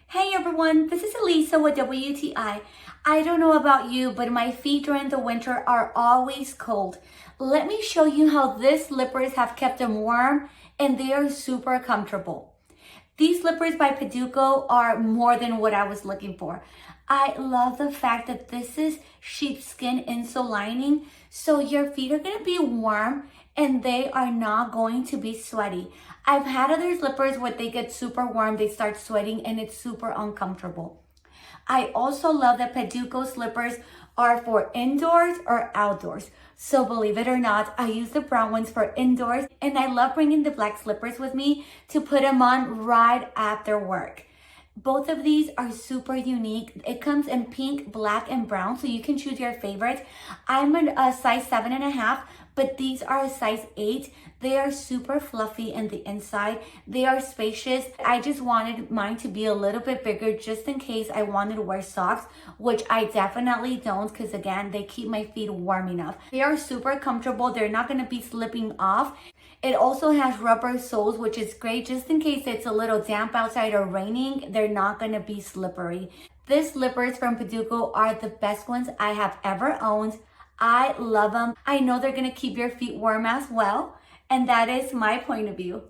Hey everyone, this is Elisa with WTI. I don't know about you, but my feet during the winter are always cold. Let me show you how these slippers have kept them warm and they are super comfortable. These slippers by PEDOQU are more than what I was looking for. I love the fact that this is sheepskin insole lining, so your feet are going to be warm and they are not going to be sweaty. I've had other slippers where they get super warm, they start sweating, and it's super uncomfortable. I also love that PEDOQU slippers are for indoors or outdoors. So believe it or not, I use the brown ones for indoors, and I love bringing the black slippers with me to put them on right after work. Both of these are super unique. It comes in pink, black, and brown, so you can choose your favorites. I'm a size 7.5, but these are a size 8. They are super fluffy in the inside. They are spacious. I just wanted mine to be a little bit bigger just in case I wanted to wear socks, which I definitely don't because again, they keep my feet warm enough. They are super comfortable. They're not going to be slipping off. It also has rubber soles, which is great just in case it's a little damp outside or raining. They're not going to be slippery. These slippers from PEDOQU are the best ones I have ever owned. I love them. I know they're going to keep your feet warm as well. And that is my point of view.